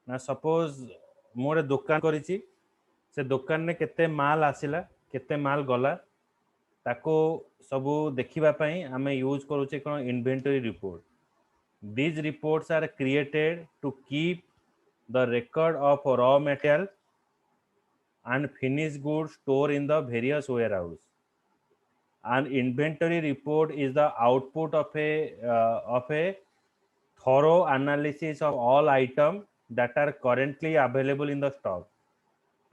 ना सपोज मोरे दुकान करिछि से दुकान ने केते माल आसिला केते माल गला ताको सबू देखिबा पई हमें यूज करूचे कोन inventory report. These reports are created to keep the record of raw material and finished goods stored in the various warehouse. An inventory report is the output of a thorough analysis of all items that are currently available in the stock.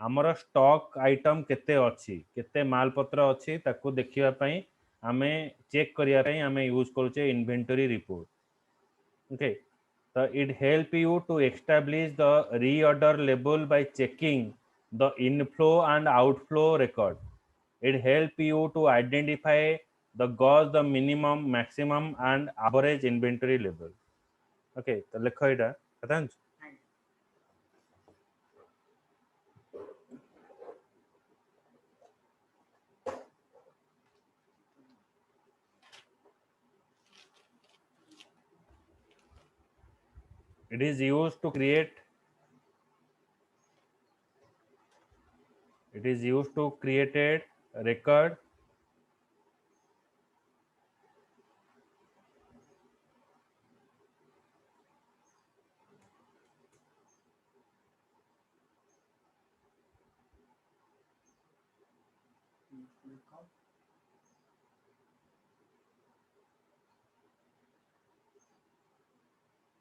आमर stock item केते अच्छी केते माल पत्र अच्छी ताको देखिबा पई हमें चेक करिया पई हमें यूज करूचे inventory report. Okay, so it help you to establish the reorder level by checking the inflow and outflow record. It help you to identify the gross, the minimum, maximum and average inventory level. Okay, तो लिखो इटा पता है. It is used to create a record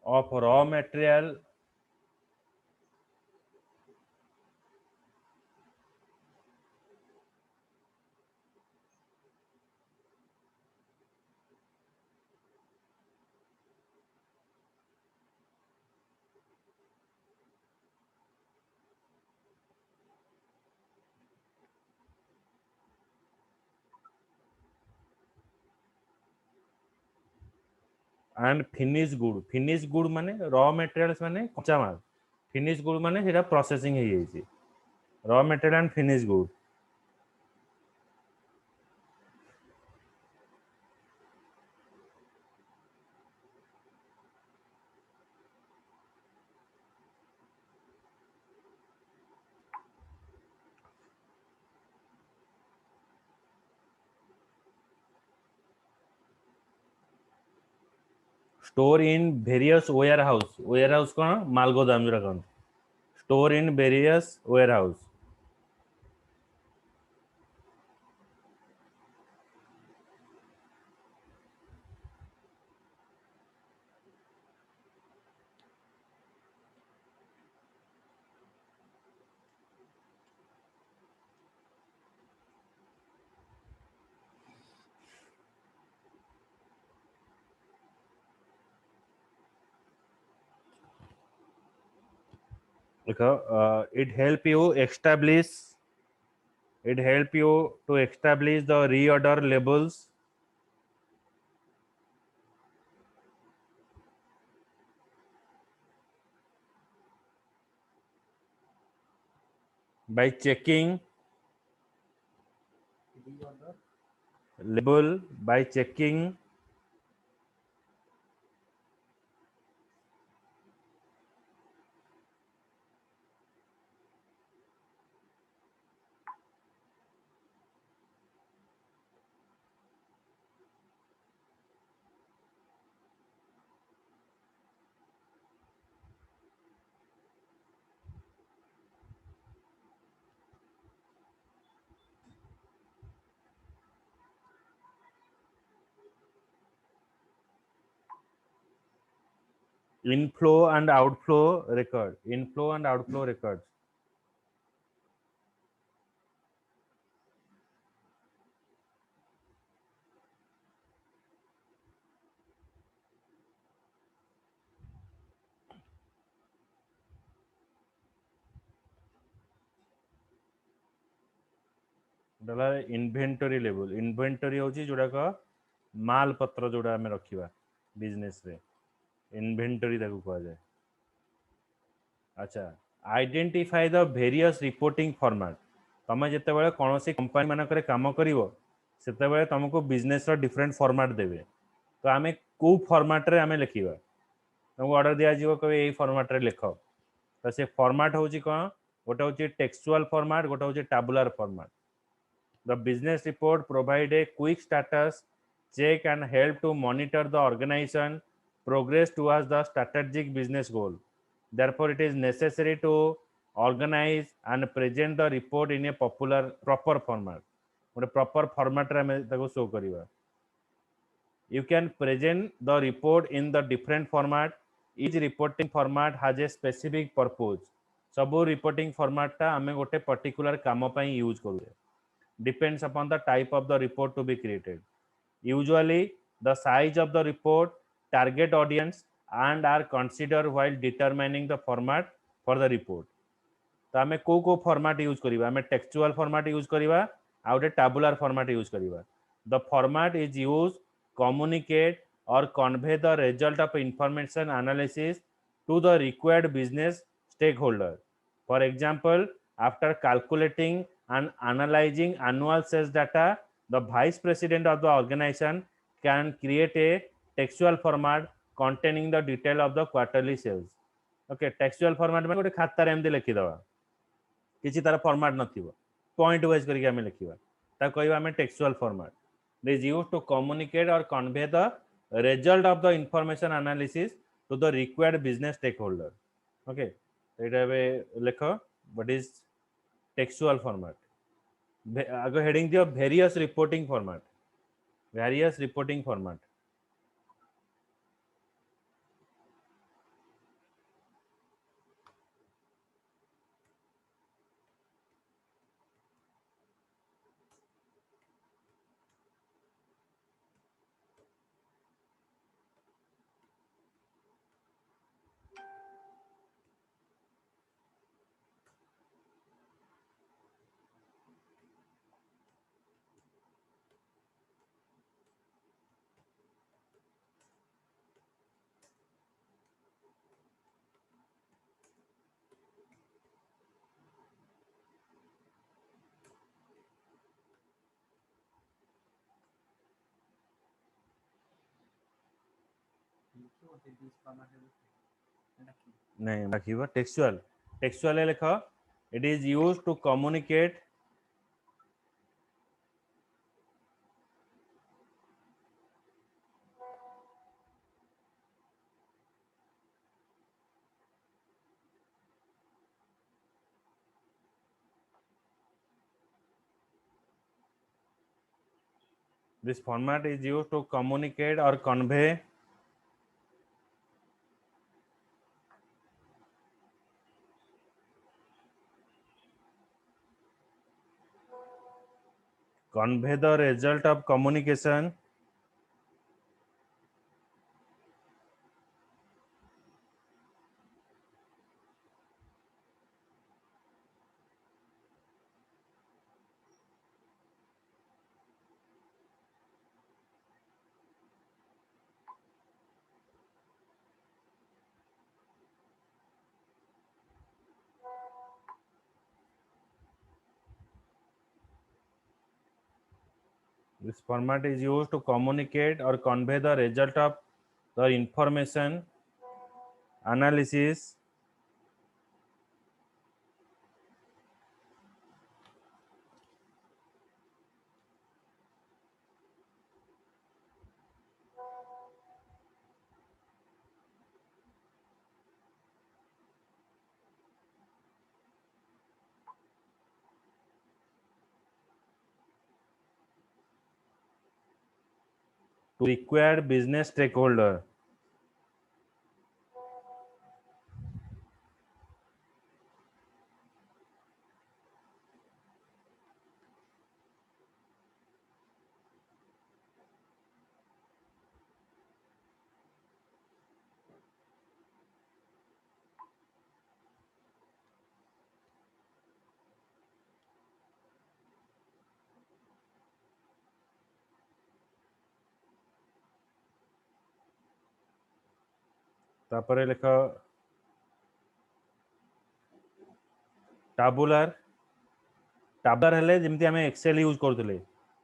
of raw material and finished good. Finished good माने raw materials माने कच्चा माल. Finished good माने सेटा processing हे जाइछि. Raw material and finished good. Store in various warehouse. Warehouse कौन माल गोदाम जोरा कौन. Store in various warehouse. देखो it help you to establish the reorder levels by checking label by checking inflow and outflow records. डला inventory level. Inventory होची जोड़ा का माल पत्र जोड़ा हमें रखिबा बिजनेस रे इन्वेंटरी ताकू कहा जाए. अच्छा, identify the various reporting format. तमे जते बेले कोनोसी कंपनी मानकरे काम करिवो सेते बेले तुमको बिजनेस रो डिफरेंट फॉर्मेट देबे. तो आमे को फॉर्मेट रे आमे लिखिबा. तुमको ऑर्डर दिया जीवो कबे एई फॉर्मेट रे लिखो. तो से फॉर्मेट होची कोन गोटे होची टेक्सचुअल फॉर्मेट गोटे होची tabular format the business report provide a quick status check and help to monitor the organization progress towards the strategic business goal. Therefore, it is necessary to organize and present the report in a proper format. ଗୋଟେ proper format ରେ ଆମେ ତାକୁ show କରିବା. You can present the report in the different format. Each reporting format has a specific purpose. ସବୁ reporting format ଟା ଆମେ ଗୋଟେ particular କାମ ପାଇଁ use କରୁଛେ. Depends upon the type of the report to be created. Usually, the size of the report, target audience, and are considered while determining the format for the report. तो आमे को format use करिवा आमे textual format use करिवा आ उटे tabular format use करिवा the format is use communicate or convey the result of information analysis to the required business stakeholder for example after calculating and analyzing annual sales data the vice president of the organization can create a textual format containing the detail of the quarterly sales okay textual format में गोटे खाता रे एमदी लिखि दवा किछि तार format नथिबो point wise करके हमें लिखिबा ता कहबा हमें textual format this is used to communicate or convey the result of the information analysis to the required business stakeholder okay एटा बे लेखो व्हाट इज टेक्सचुअल फॉर्मेट आगे हेडिंग दियो वेरियस रिपोर्टिंग फॉर्मेट नहीं रखिबा टेक्सचुअल लिख it is used to communicate this format is used to communicate or convey the result of communication this format is used to communicate or convey the result of the information analysis to required business stakeholder तापरे लिख टाबुलर हेले जेमती हमें Excel use करथले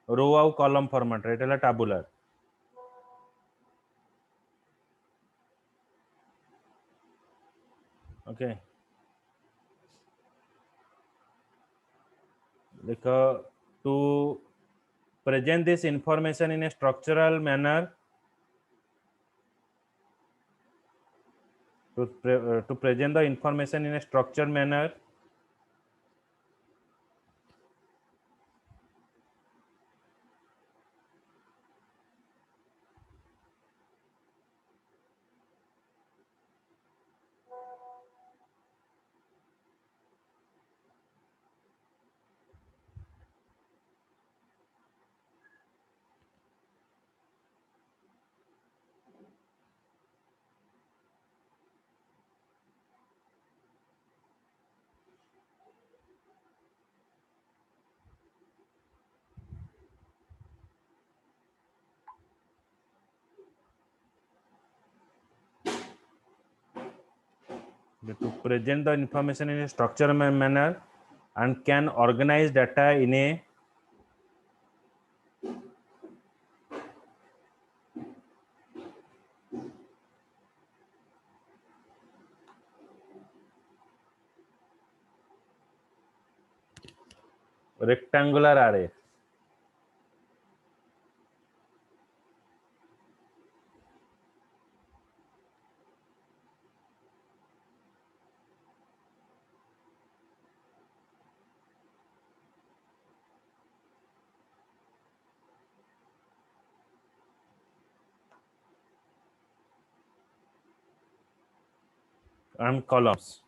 रो आउ column format रे एटा टाबुलर okay देखो to present this information in a structural manner to present the information in a structured manner to present the information in a structured manner and can organize data in a rectangular array. And columns.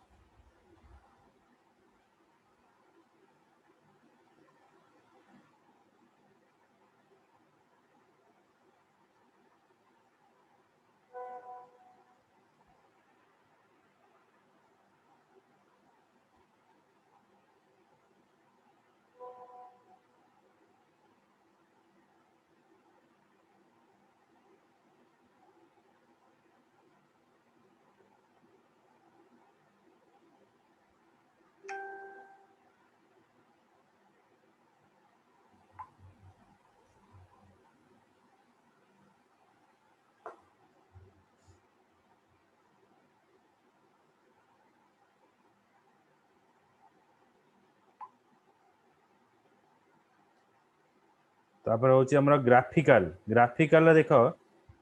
तापर होची हमरा graphical देखो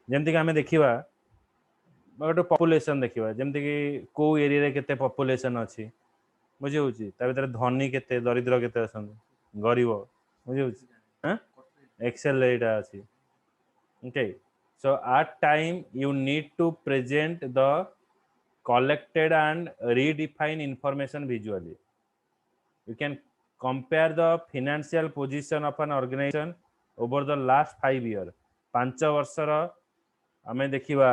जेमति कि आमे देखिबा गोटे population देखिबा जेमति कि को एरिया रे केते पॉपुलेशन अछि बुझी होची ता भीतर धनी केते दरिद्र केते अछन गरीब बुझी होची हां एक्सेल एटा अछि okay so at time you need to present the collected and redefined information visually. You can compare the financial position of an organization over the last 5 years. 5 वर्षर आमे देखिबा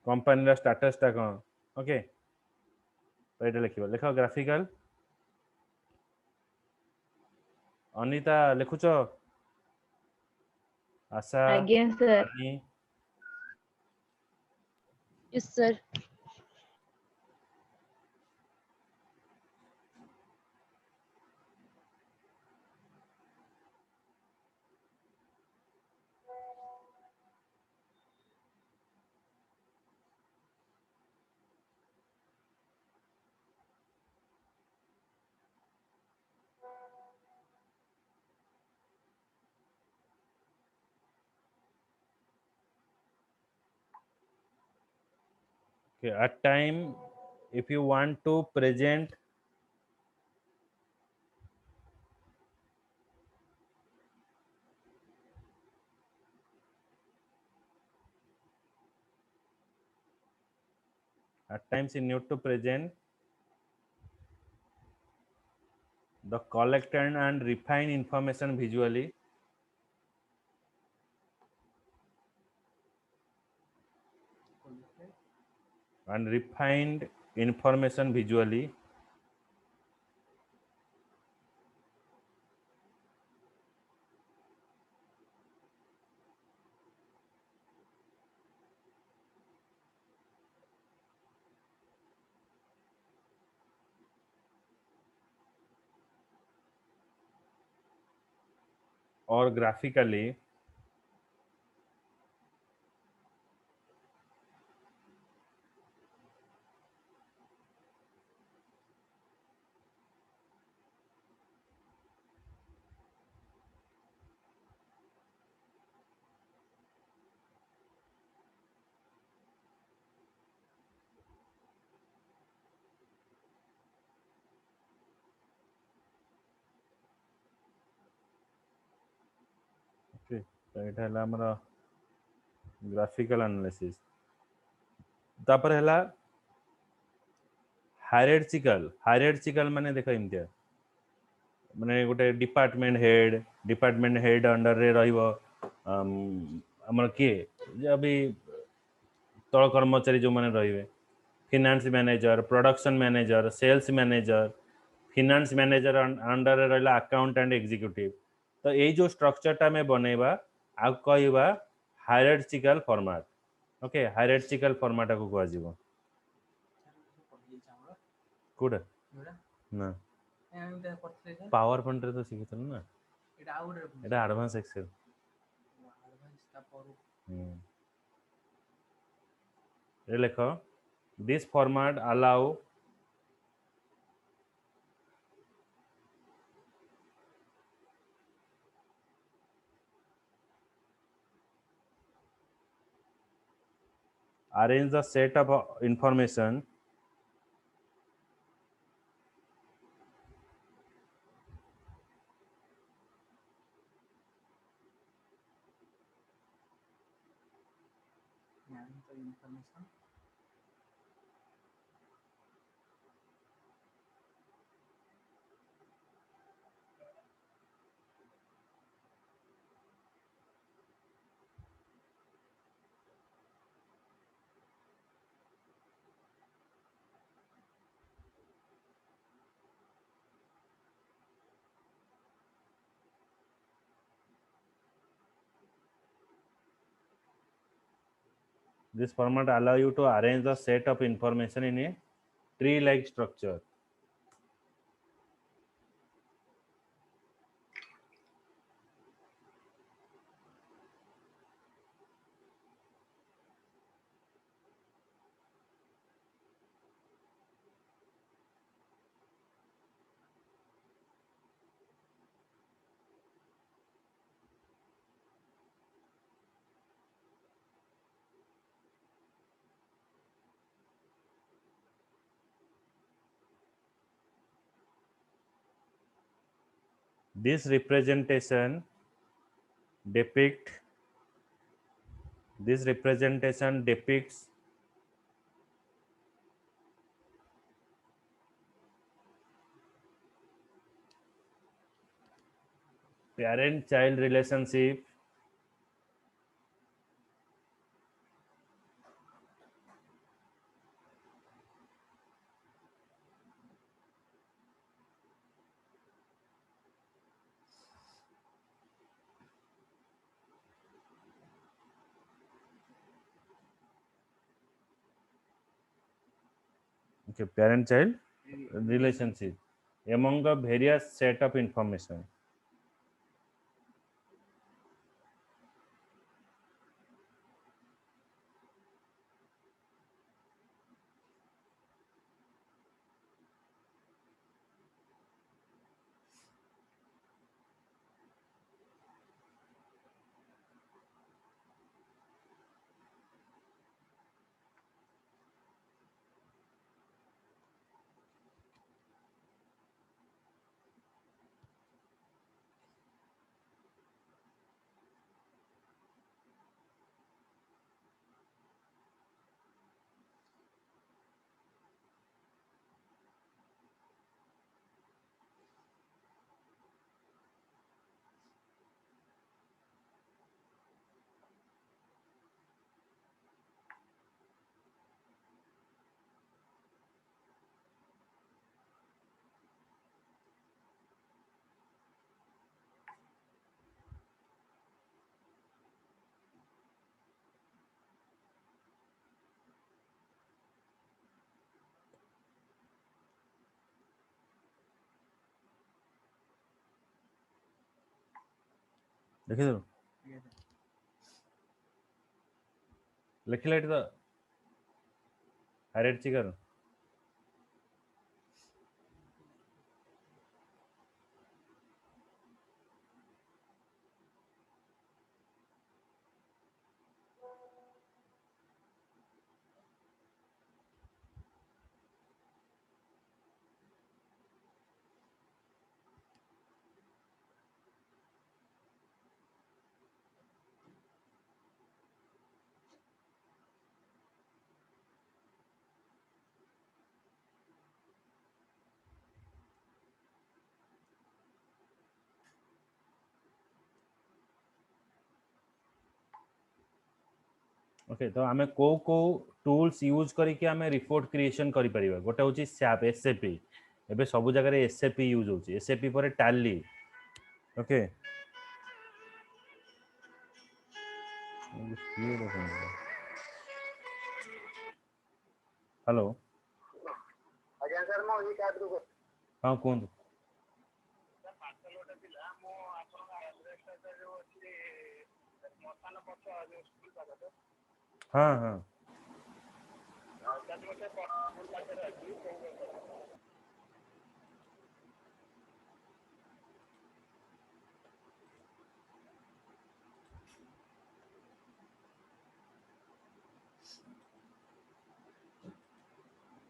कंपनी रा स्टेटस ता कोन ओके तो एटा लिखिबा लेखो graphical Anita लिखुचो Asha Again, sir. Rani Yes, sir. okay, at time if you want to present at times you need to present the collected and refined information visually and refined information visually or graphically तो एटा हला हमर graphical analysis तापर हला हायरार्चिकल माने देखो इमतिया माने गोटे department head under रे रहिबो हमर के अभी तल कर्मचारी जो माने रहिबे finance manager production manager sales manager finance manager under रे रहला अकाउंटेंट एग्जीक्यूटिव तो यही जो स्ट्रक्चर टा में बनेबा आ कहबा हायरार्चिकल फॉर्मेट ओके हायरार्चिकल फॉर्मेट को कहवा जीवो कोड ना पावर पॉइंट रे तो सिखितल ना एटा एडवांस एक्सेल ये लिखो this format allow arrange the set of information this format allow you to arrange the set of information in a tree like structure this representation depict this representation depicts parent child relationship okay parent child relationship among the various set of information देखि दो लिखिले तो हायरार्चिकल okay तो आमे को tools use करके आमे report creation करि परिबा गोटे होची SAP एसएपी एबे सब जगह रे एसएपी यूज होची एसएपी पर टैली ओके हेलो ଆଜ୍ଞା ସାର୍ ମୁଁ ଏଇ କାର୍ଡରୁ କହୁଛି। हां कोन ସାର୍ ପାର୍ସଲ ଗୋଟେ ଥିଲା ମୁଁ ଆପଣଙ୍କ ଆଡ୍ରେସଟା ଯୋଉ ଅଛି ମଶାନ ପଛ ଯୋଉ ସ୍କୁଲ ପାଖରେ हां हां ସାର୍ ଗୋଟେ ସ୍କୁଲ ପାଖରେ ଅଛି ସେଇ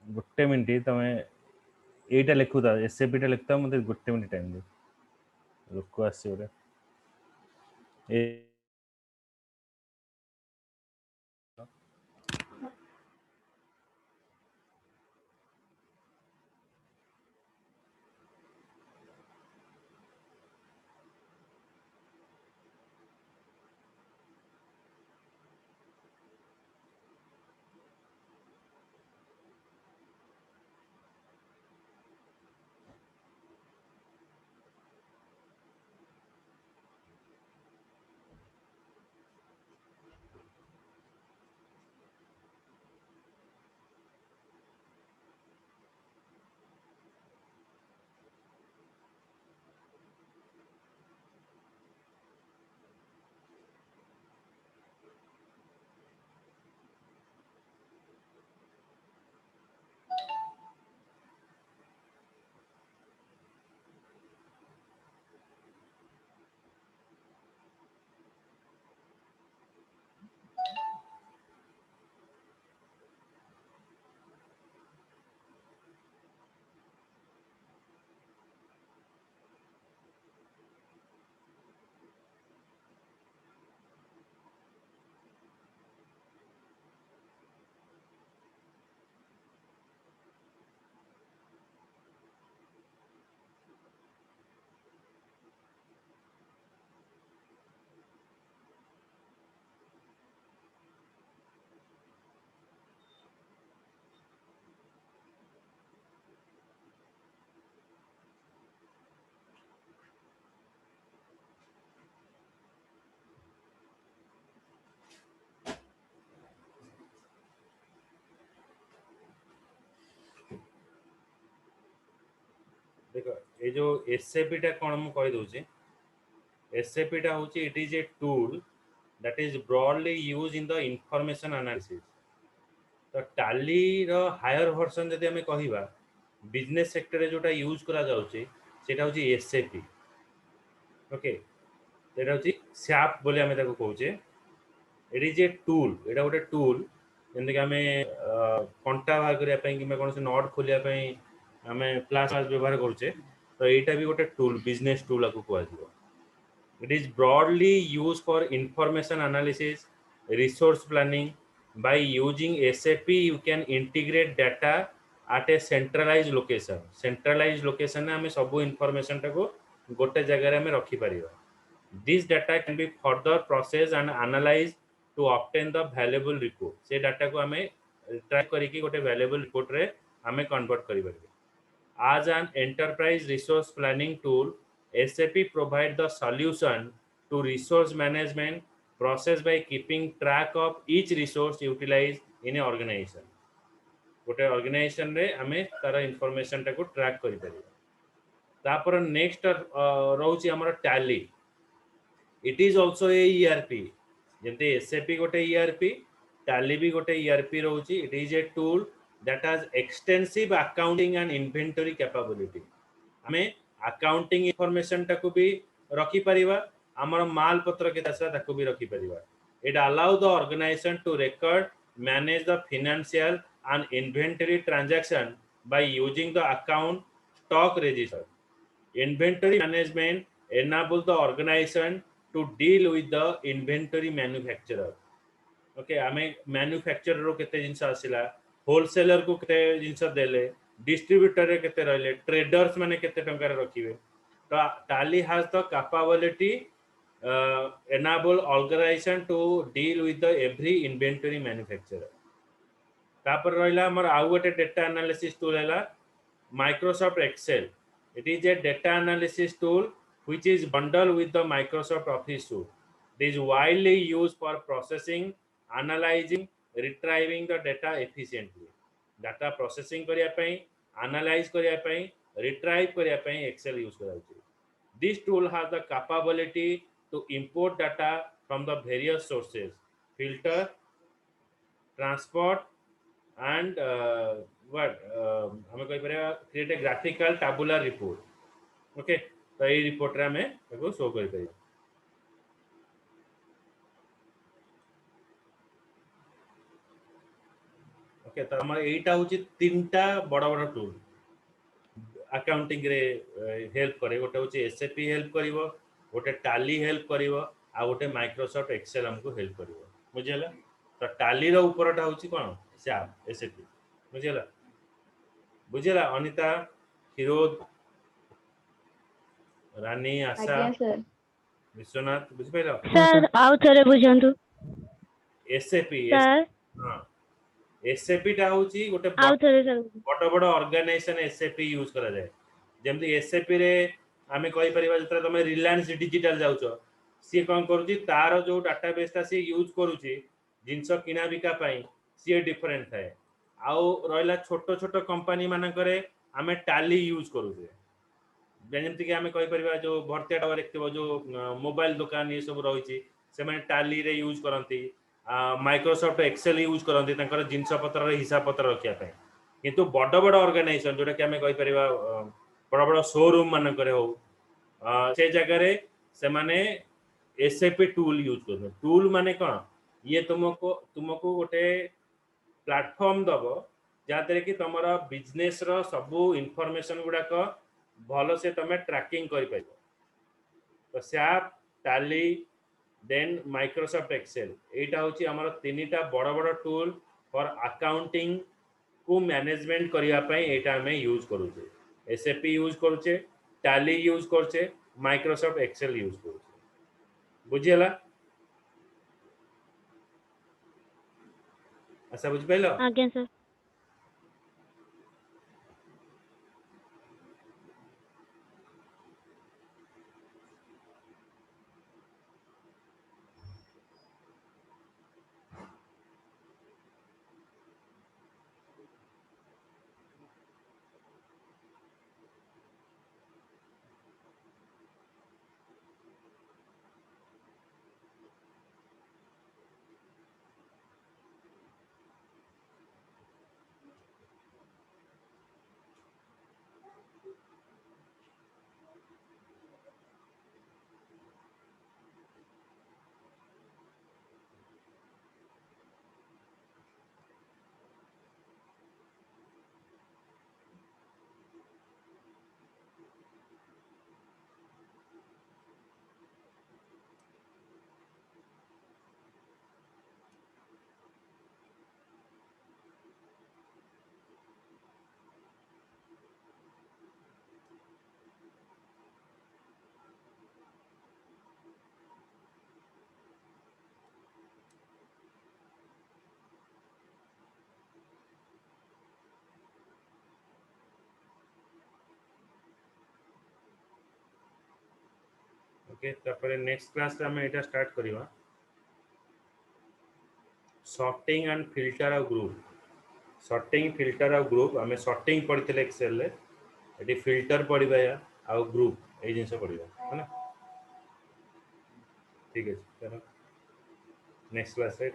गोटे मिनिट तमे एटा लिखुता एसएपी टा लिखता मते गोटे मिनिट टाइम दे लोक आसी ओरे ए देखो ए जो एसएपी टा कोन मु कहि दोची एसएपी टा होची it is a tool that is broadly used in the information analysis तो टाली रो हायर वर्जन जदि हमें कहिबा बिजनेस सेक्टर रे जोटा यूज करा जाउची सेटा होची एसएपी ओके सेटा होची SAP बोले हमें ताको कहूचे इट इज ए टूल एटा गोटे टूल जेंति कि हमें कंटा भाग करिया पई कि कोन से नोट खोलिया पई हमें फ्लैश व्यवहार करूचे तो एटा भी गोटे टूल बिजनेस टूल को कहवा जिवो It is broadly used for information analysis, resource planning. By using SAP, you can integrate data at a centralized location. Centralized location में हमें सब information टाको गोटे जगह रे हमें रखी परिबा. This data can be further processed and analyzed to obtain the valuable report. से data को हमें ट्रैक करिकी गोटे valuable report रे हमें convert करि परिबा. As an enterprise resource planning tool, SAP provides the solution to resource management process by keeping track of each resource utilized in an organization. गोटे organisation रे हमें तार इंफॉर्मेशन टाको ट्रैक करि परिबा. तापर नेक्स्ट रहउची हमर Tally. It is also a ERP जेते SAP गोटे ERP टैली भी गोटे ERP रहउची. It is a tool that has extensive accounting and inventory capability. हमें अकाउंटिंग इंफॉर्मेशन टाको भी रखी परिबा हमर माल पत्र के दशा ताको भी रखी परिबा. It allow the organization to record manage the financial and inventory transaction by using the account stock register. Inventory management enable the organization to deal with the inventory manufacturer. Okay आमे मैन्युफैक्चरर रो केते जिंस आसिला wholesaler को केते जिंस देले distributor रे केते रहले traders माने केते टंका रे रखिबे तो टाली has the capability enable organization to deal with the every inventory manufacturer. तापर रहिला हमर आउ गोटे डेटा एनालिसिस टूल हैला Microsoft Excel. It is a data analysis tool which is bundled with the Microsoft Office suite. It is widely used for processing, analyzing, retrieving the data efficiently. Data processing करिया पई, analyze करिया पई, retrieve करिया पई Excel use कराउची. This tool has the capability to import data from the various sources, filter, transport, and हमें कही परिया create a graphical tabular report. Okay तो ये रिपोर्ट रे हमें ताको शो करि परिया. ओके तो हमर एटा होची तीनटा बड़ बड़ टूल अकाउंटिंग रे हेल्प करे. गोटे होची SAP हेल्प करिवो, गोटे टाली हेल्प करिवो, आ गोटे माइक्रोसॉफ्ट एक्सेल हमको हेल्प करिवो. बुझियला तो टाली रो ऊपरटा होची कोन SAP. बुझियला बुझियला अनिता, हिरोद, रानी, आशा, आज्ञा सर विश्वनाथ बुझि पाइलो. सर आउ थरे बुझंतु SAP सर हां SAP टा होची गोटे आउ थरे सर बड़ बड़ ऑर्गेनाइजेशन SAP यूज करा जाए. जेमति SAP रे आमे कहि परिबा जतरा तमे रिलायंस डिजिटल जाउचो सी कोन करूची तार जो डाटाबेस ता सी यूज करूची जिंस किना बिका पई सी डिफरेंट थाए. आउ रहला छोटो छोटो कंपनी माने करे आमे टाली यूज करूचे. जेमति कि आमे कहि परिबा जो भरतियाटा देखिबो जो मोबाइल दुकान ये सब रहिची से माने टाली रे यूज करंती, माइक्रोसॉफ्ट एक्सेल यूज करंती तांकर जिंस पत्र रे हिसाब पत्र रखिया पई. किंतु बड़ बड़ ऑर्गेनाइजेशन जोटा कि आमे कहि परिबा बड़ बड़ शोरूम माने करे हो से जगह रे से माने SAP टूल यूज करन. टूल माने कोन ये तुमको गोटे प्लेटफॉर्म दबो जाते कि तमरा बिजनेस रो सब इंफॉर्मेशन गुडा को भलो से तमे ट्रैकिंग करि पाइबो. तो SAP, टाली, देन माइक्रोसॉफ्ट एक्सेल एटा होची हमर तीनटा बड़ बड़ टूल फॉर अकाउंटिंग को मैनेजमेंट करिया पई एटा हमें यूज करूचे. SAP यूज करूचे, टाली यूज करूचे, माइक्रोसॉफ्ट एक्सेल यूज करूचे. बुझियला अच्छा बुझ पाइलो. आज्ञा सर ओके तापर नेक्स्ट क्लास रे हमें एटा स्टार्ट करिवा sorting and filter of group. Sorting filter of group हमें सॉर्टिंग पढ़िथिले एक्सेल रे एटी फिल्टर पढ़िबा या आ ग्रुप ए जिंस पढ़िबा है ना. ठीक है चलो नेक्स्ट क्लास रे